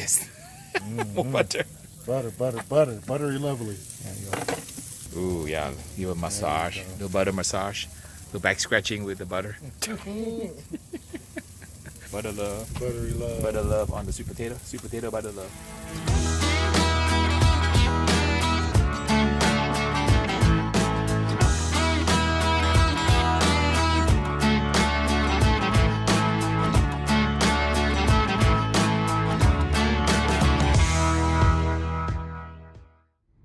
Yes. More butter. Buttery lovely. There you go. Ooh, yeah. Give a massage. Do butter massage. Do back scratching with the butter. Butter love. Buttery love. Butter love on the sweet potato. Sweet potato butter love.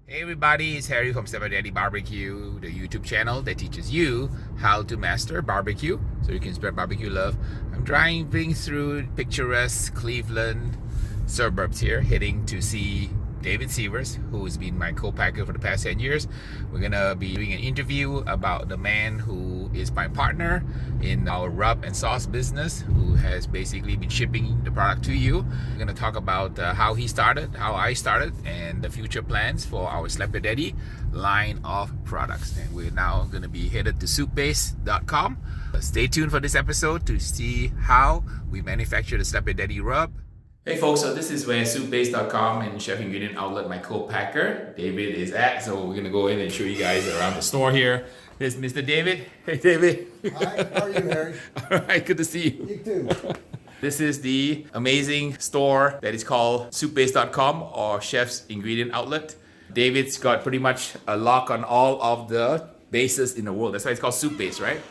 Hey everybody, it's Harry from Stepper Daddy BBQ, the YouTube channel that teaches you how to master barbecue so you can spread barbecue love. I'm driving through picturesque Cleveland suburbs here, heading to see David Sievers, who's been my co-packer for the past 10 years. We're gonna be doing an interview about the man who is my partner in our rub and sauce business, who has basically been shipping the product to you. We're gonna talk about how he started, how I started, and the future plans for our Slapper Daddy line of products. And we're now gonna be headed to soupbase.com. Stay tuned for this episode to see how we manufacture the Slapper Daddy rub. Hey folks, so this is where soupbase.com and Chef Ingredient Outlet, my co-packer, David, is at. So we're gonna go in and show you guys around the store here. There's Mr. David. Hey David. Hi, how are you, Harry? All right, good to see you. You too. This is the amazing store that is called soupbase.com or Chef's Ingredient Outlet. David's got pretty much a lock on all of the bases in the world. That's why it's called Soup Base, right?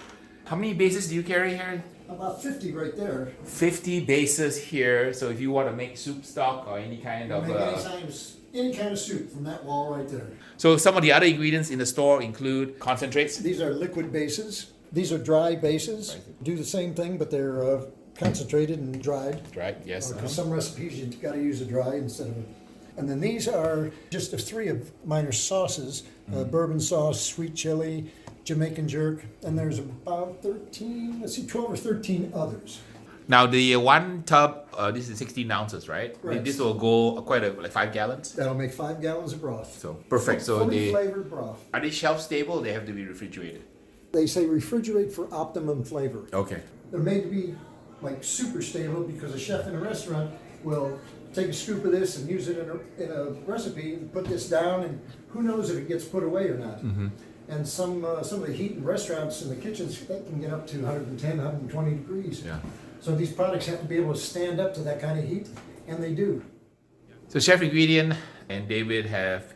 How many bases do you carry here? About 50 right there. 50 bases here. So if you want to make soup stock or any kind of... Make any kind of soup from that wall right there. So some of the other ingredients in the store include concentrates. These are liquid bases. These are dry bases. Do the same thing, but they're concentrated and dried. Dried, yes. Because some recipes you got to use a dry instead of a... And then these are just the three of minor sauces. Bourbon sauce, sweet chili, Jamaican jerk, and there's about 12 or 13 others. Now the one tub, this is 16 ounces, right? Right. This will go like 5 gallons. That'll make 5 gallons of broth. So perfect. So fully flavored broth. Are they shelf stable? They have to be refrigerated. They say refrigerate for optimum flavor. Okay. They're made to be like super stable because a chef in a restaurant will take a scoop of this and use it in a recipe and put this down, and who knows if it gets put away or not. Mm-hmm. And some of the heat in restaurants in the kitchens, they can get up to 110, 120 degrees. Yeah. So these products have to be able to stand up to that kind of heat, and they do. So Chef Ingredient and David have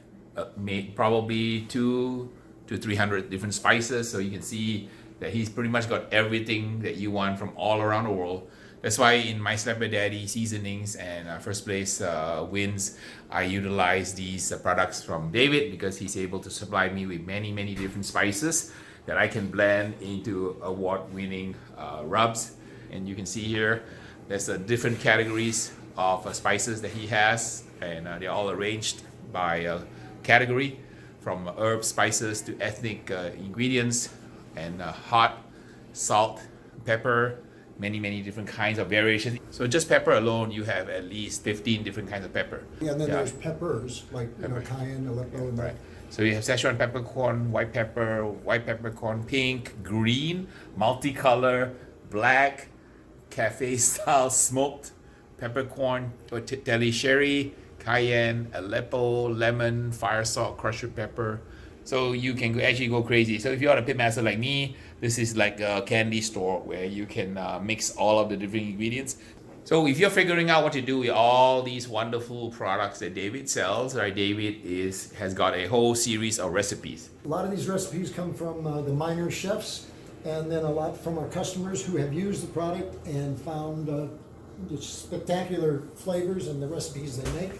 made probably 200 to 300 different spices. So you can see that he's pretty much got everything that you want from all around the world. That's why in my Slapper Daddy seasonings and first place wins, I utilize these products from David because he's able to supply me with many different spices that I can blend into award-winning rubs. And you can see here, there's different categories of spices that he has, and they're all arranged by category, from herb spices to ethnic ingredients, and hot, salt, pepper, many different kinds of variations. So just pepper alone, you have at least 15 different kinds of pepper. Yeah, and then there's peppers, like cayenne, Aleppo, and right. So you have Szechuan peppercorn, white peppercorn, pink, green, multicolor, black, cafe-style smoked peppercorn, Telly sherry, cayenne, Aleppo, lemon, fire salt, crushed pepper. So you can actually go crazy. So if you're a pitmaster like me, this is like a candy store where you can mix all of the different ingredients. So if you're figuring out what to do with all these wonderful products that David sells, right? David has got a whole series of recipes. A lot of these recipes come from the minor chefs, and then a lot from our customers who have used the product and found just spectacular flavors in the recipes they make.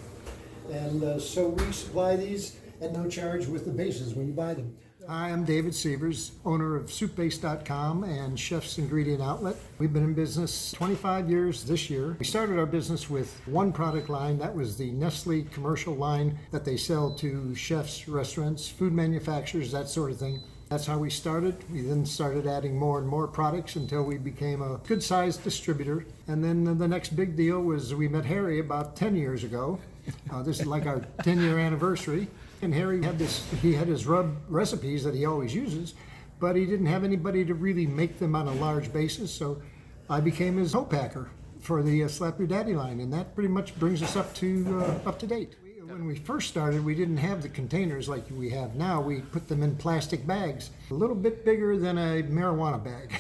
And so we supply these at no charge with the bases when you buy them. Hi, I'm David Sievers, owner of soupbase.com and Chef's Ingredient Outlet. We've been in business 25 years this year. We started our business with one product line. That was the Nestle commercial line that they sell to chefs, restaurants, food manufacturers, that sort of thing. That's how we started. We then started adding more and more products until we became a good-sized distributor. And then the next big deal was we met Harry about 10 years ago. This is like our 10-year anniversary. And Harry had his rub recipes that he always uses, but he didn't have anybody to really make them on a large basis, so I became his co-packer. for the Slap Your Daddy line, and that pretty much brings us up to date. When we first started, we didn't have the containers like we have now. We put them in plastic bags, a little bit bigger than a marijuana bag.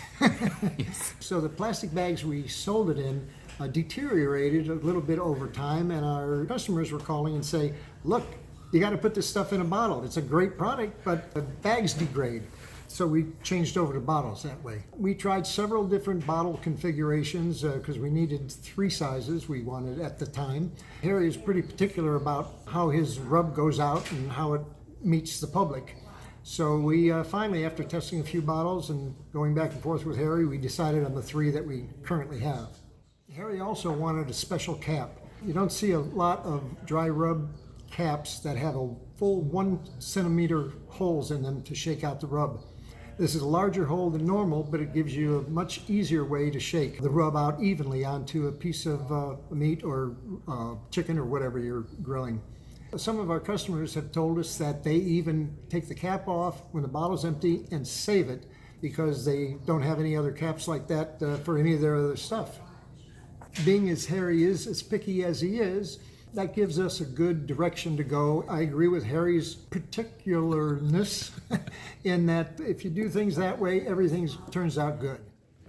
Yes. So the plastic bags we sold it in deteriorated a little bit over time, and our customers were calling and say, look, you got to put this stuff in a bottle. It's a great product, but the bags degrade. So we changed over to bottles that way. We tried several different bottle configurations because we needed 3 sizes we wanted at the time. Harry is pretty particular about how his rub goes out and how it meets the public. So we finally, after testing a few bottles and going back and forth with Harry, we decided on the 3 that we currently have. Harry also wanted a special cap. You don't see a lot of dry rub caps that have a full 1 centimeter holes in them to shake out the rub. This is a larger hole than normal, but it gives you a much easier way to shake the rub out evenly onto a piece of meat or chicken or whatever you're grilling. Some of our customers have told us that they even take the cap off when the bottle's empty and save it because they don't have any other caps like that for any of their other stuff. Being as Harry is, as picky as he is, that gives us a good direction to go. I agree with Harry's particularness in that if you do things that way, everything turns out good.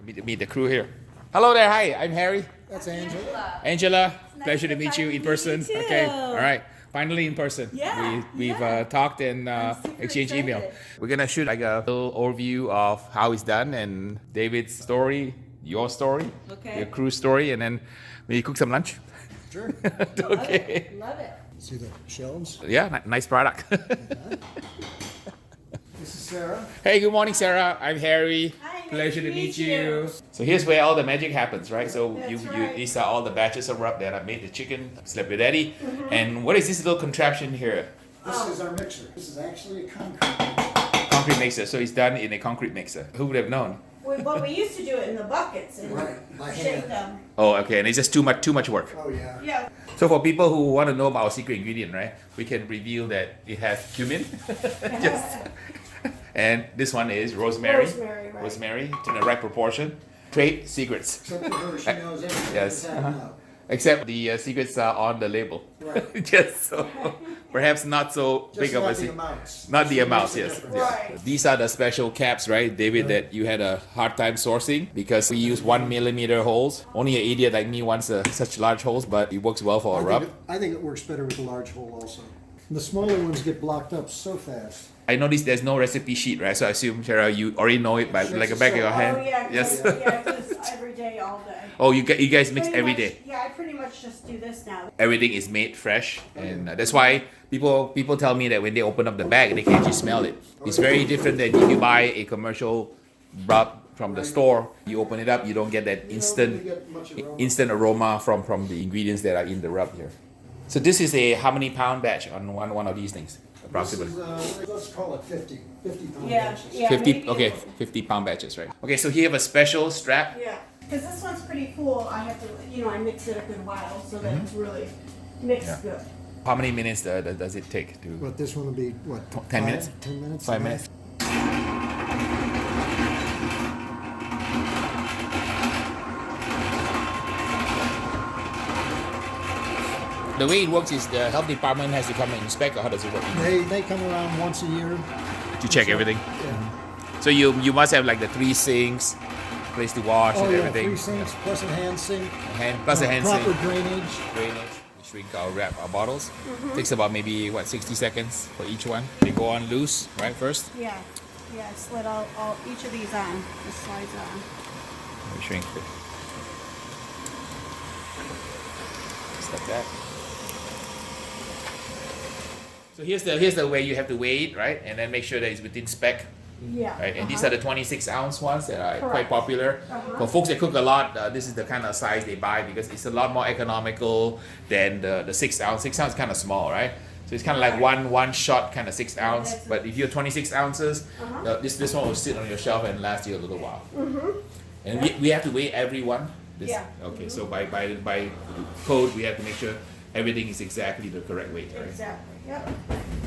Meet the crew here. Hello there. Hi, I'm Harry. That's Angela. Angela, Nice pleasure to to meet you in finally person. meet you too. Okay, all right. Finally in person. Yeah, We've yeah. talked and super exchanged excited. email. We're gonna shoot like a little overview of how it's done and David's story, your story, Okay. your crew story, and then maybe cook some lunch. Sure. Okay. Love it. See the shelves? Yeah, nice product. This is Sarah. Hey, good morning, Sarah. I'm Harry. Hi, nice Pleasure to to meet meet you. you. So here's where all the magic happens, right? So That's you right. these are all the batches of rub that I made the chicken, Slap Your Daddy. And what is this little contraption here? This is our mixer. This is actually a concrete mixer. Concrete mixer. So it's done in a concrete mixer. Who would have known? Well, we used to do it in the buckets and Right, by shake hand. them. Oh, okay. And it's just too much work. Oh, yeah. Yeah. So for people who want to know about our secret ingredient, right? We can reveal that it has cumin. And this one is rosemary. Rosemary, right. Rosemary, it's in the right proportion. Trade secrets. Except for her, she knows everything Yes. that's happening now. Except the secrets are on the label. Right. Just so, perhaps not so Just big of a not the secret. amounts. Not the She amounts, knows the yes. difference. Right. These are the special caps, right, David, that you had a hard time sourcing because we use 1 millimeter holes. Only an idiot like me wants such large holes, but it works well for a rub. I think it works better with a large hole also. The smaller ones get blocked up so fast. I noticed there's no recipe sheet, right? So I assume, Cheryl, you already know it by like a back of your hand. Oh, yeah. Yes. Yeah, just every day, all day. Oh, you guys mix Pretty every much- day. Yeah, I pretty much just do this now. Everything is made fresh, and that's why people tell me that when they open up the bag, they can actually smell it. It's very different than if you buy a commercial rub from the store. You open it up, you don't get that You don't really get much aroma. from the ingredients that are in the rub here. So this is a how many pound batch on one of these things, approximately? This is, let's call it 50 pound Yeah, batches. yeah. 50. maybe Okay, it's- 50 pound batches, right? Okay, so here you have a special strap. Yeah, because this one's pretty cool. I have to, I mix it up in a while so that it's really mixed Yeah. good. How many minutes does it take to? But this one will be, what? 10 minutes? 10 minutes? 5 minutes. The way it works is the health department has to come and inspect, or how does it work? They come around once a year. To check everything. Yeah. So you must have like the 3 sinks, place to wash Oh, and yeah, everything. 3 sinks plus a hand sink. Plus a hand Proper sink. drainage. Drainage. We shrink our bottles. Takes about maybe 60 seconds for each one. They go on loose, right? First. Yeah, yeah, I slid all each of these on. This slides on. We shrink it. Just like that. So here's the way you have to weigh it, right? And then make sure that it's within spec, Yeah. right? And these are the 26 ounce ones that are quite Correct. popular. For folks that cook a lot, this is the kind of size they buy because it's a lot more economical than the 6 ounce. 6 ounce is kind of small, right? So it's kind of like one shot kind of 6 ounce. that's But if you're 26 ounces, this one will sit on your shelf and last you a little while. And we have to weigh every one. Yeah. Okay, so by code, we have to make sure everything is exactly the correct weight, right? Exactly. Yep.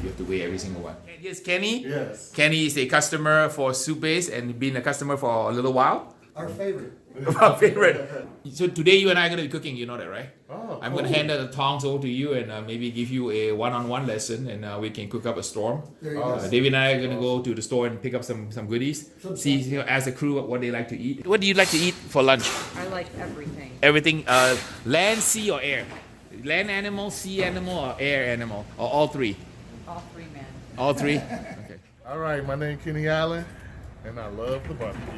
You have to weigh every single one. And here's Kenny. Yes. Kenny is a customer for Soup Base and been a customer for a little while. Our favorite. Our favorite. So today you and I are going to be cooking, you know that, right? Oh, I'm going to hand the tongs over to you and maybe give you a one-on-one lesson, and we can cook up a storm. There you go. David and I are going to go to the store and pick up some goodies. See, ask the crew what they like to eat. What do you like to eat for lunch? I like everything. Everything, land, sea, or air? Land animal, sea animal, or air animal? Or all three? All three men. All three? Okay. all right. My name Kenny Allen, and I love the barbecue.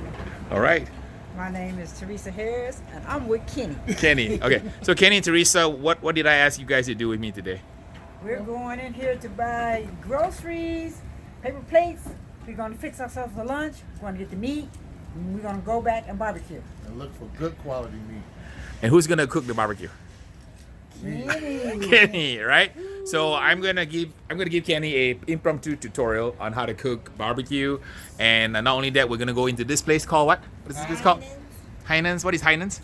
All right. My name is Teresa Harris, and I'm with Kenny. Kenny. Okay. So Kenny and Teresa, what did I ask you guys to do with me today? We're going in here to buy groceries, paper plates. We're going to fix ourselves for lunch. We're going to get the meat, and we're going to go back and barbecue. And look for good quality meat. And who's gonna cook the barbecue? Kenny. Kenny, right? So I'm gonna give Kenny a impromptu tutorial on how to cook barbecue, and not only that, we're gonna go into this place called what? What is this place called? Heinen's. What is Heinen's?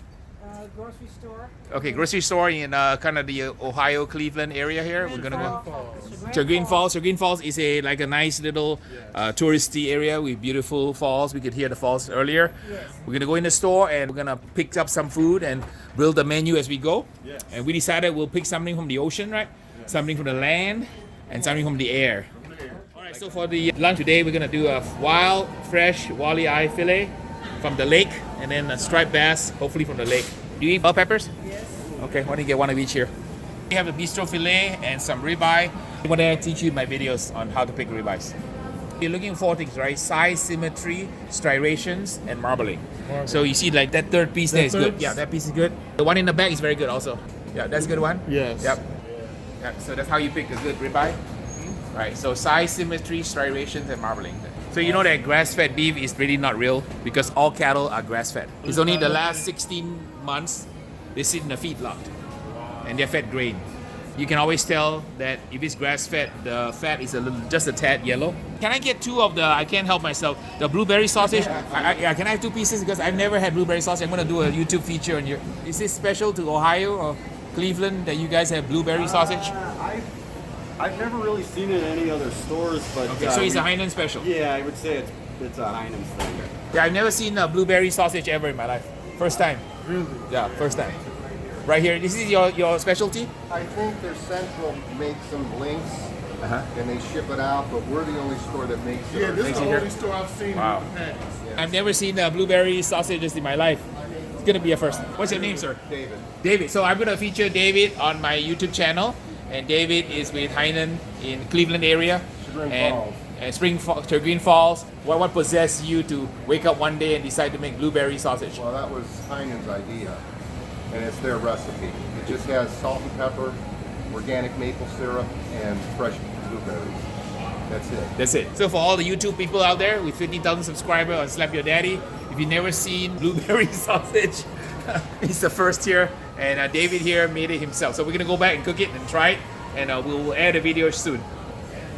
Grocery store. Okay, grocery store in kind of the Ohio Cleveland area here. We're gonna go. Chagrin Falls. Chagrin Falls is a nice little touristy area with beautiful falls. We could hear the falls earlier. Yes. We're gonna go in the store and we're gonna pick up some food and build a menu as we go. Yes. And we decided we'll pick something from the ocean, right? Something from the land and something from the air. All right. So for the lunch today, we're gonna do a wild, fresh walleye eye fillet from the lake, and then a striped bass, hopefully from the lake. Do you eat bell peppers? Yes. Okay, why don't you get one of each here? We have a bistro fillet and some ribeye. What did I teach you in my videos on how to pick ribeyes? You're looking for things, right? Size, symmetry, striations, and marbling. So you see, like that third piece there is good. third? Yeah, that piece is good. The one in the back is very good also. Yeah, that's a good one. Yes. Yep. Yeah, so that's how you pick a good ribeye. Right. So size, symmetry, striations, and marbling. So you know that grass-fed beef is really not real because all cattle are grass-fed. It's only the last 16 months they sit in a feedlot and they're fed grain. You can always tell that if it's grass-fed, the fat is just a tad yellow. Can I get two of the? I can't help myself. The blueberry sausage. Yeah, can I have two pieces because I've never had blueberry sausage. I'm gonna do a YouTube feature on your. Is this special to Ohio or Cleveland that you guys have blueberry sausage? I've never really seen it in any other stores, but Okay, so it's a Heinen's special. yeah, I would say it's a Heinen's thing. Yeah, I've never seen a blueberry sausage ever in my life. First time. Really? Yeah, first time. Right here. This is your specialty? I think their central makes some links Uh-huh. and they ship it out, but we're the only store that makes it. Yeah, this is Makes it the here. only store I've seen Wow. with the patties. I've never seen blueberry sausages in my life. It's gonna be a first. What's your name, sir? David. David. So I'm gonna feature David on my YouTube channel, and David is with Heinen in Cleveland area. Chagrin and, Falls. And Chagrin Falls. What possessed you to wake up one day and decide to make blueberry sausage? Well, that was Heinen's idea, and it's their recipe. It just has salt and pepper, organic maple syrup, and fresh blueberries. That's it. That's it. So for all the YouTube people out there with 50,000 subscribers on Slap Your Daddy, if you've never seen blueberry sausage, he's the first here. And David here made it himself. So we're gonna go back and cook it and try it, and we'll add a video soon.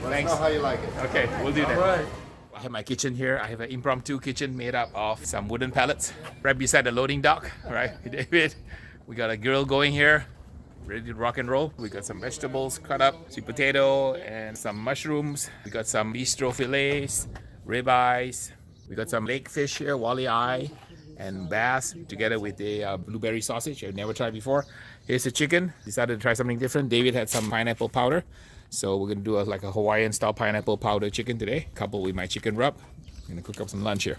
Let Thanks. us know how you like it. Okay, we'll do that. All right. I have my kitchen here. I have an impromptu kitchen made up of some wooden pallets right beside the loading dock. All right, David. We got a grill going here, ready to rock and roll. We got some vegetables cut up, sweet potato, and some mushrooms. We got some bistro fillets, ribeyes. We got some lake fish here, walleye eye, and bass together with the blueberry sausage I've never tried before. Here's the chicken. Decided to try something different. David had some pineapple powder. So we're gonna do like a Hawaiian style pineapple powder chicken today, coupled with my chicken rub. I'm gonna cook up some lunch here.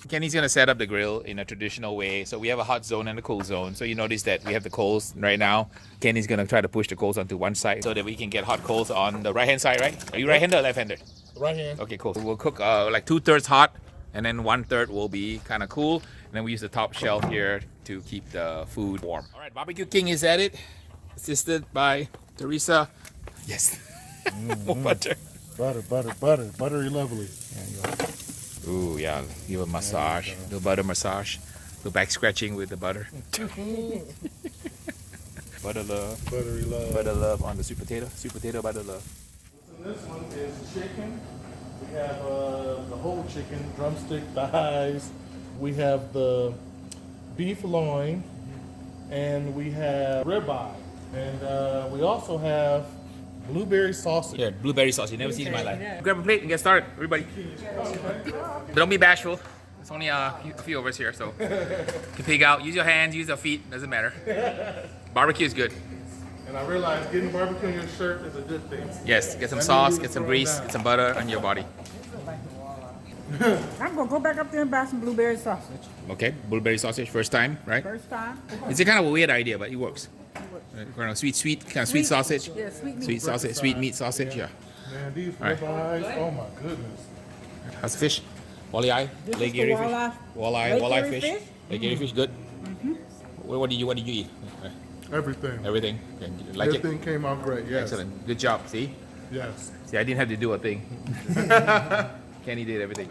Kenny's gonna set up the grill in a traditional way. So we have a hot zone and a cool zone. So you notice that we have the coals right now. Kenny's gonna try to push the coals onto one side so that we can get hot coals on the right-hand side, right? Are you right-handed or left-handed? Right hand. Okay, cool. We'll cook like 2/3 hot, and then 1/3 will be kind of cool. And then we use the top shelf here to keep the food warm. All right, Barbecue King is at it, assisted by Teresa. Yes. More butter. Butter, butter, butter. Buttery lovely. Ooh, yeah. Give a massage. Do butter massage. Do back scratching with the butter. Butter love. Buttery love. Butter love on the sweet potato. Sweet potato butter love. And this one is chicken. We have the whole chicken, drumstick, thighs. We have the beef loin, and we have ribeye, and we also have blueberry sausage. Here, blueberry sauce. You never seen it in my life. Grab a plate and get started, everybody. But don't be bashful. It's only a few of us here, so you can pig out. Use your hands, use your feet, doesn't matter. Barbecue is good. And I realized getting barbecue on your shirt is a good thing. Yes, get some That sauce, means you get some throw grease, down. get some butter on your body. I'm gonna go back up there and buy some blueberry sausage. Okay, blueberry sausage, first time, right? First time. It's a kind of a weird idea, but it works. Kind of sweet Sweet- sausage. yeah, sweet meat. Sweet sausage, sweet meat sausage, yeah. Man, these All right. ribeyes, oh my goodness. How's the fish? Walleye eye, This Lake is the Erie fish. walleye- Walleye Lake Erie fish. fish? Lake Erie fish, good. What did you eat? Everything. Everything. Okay, you like Everything came out great, it? yes. Excellent. Good job. See? Yes. See, I didn't have to do a thing. Kenny did everything.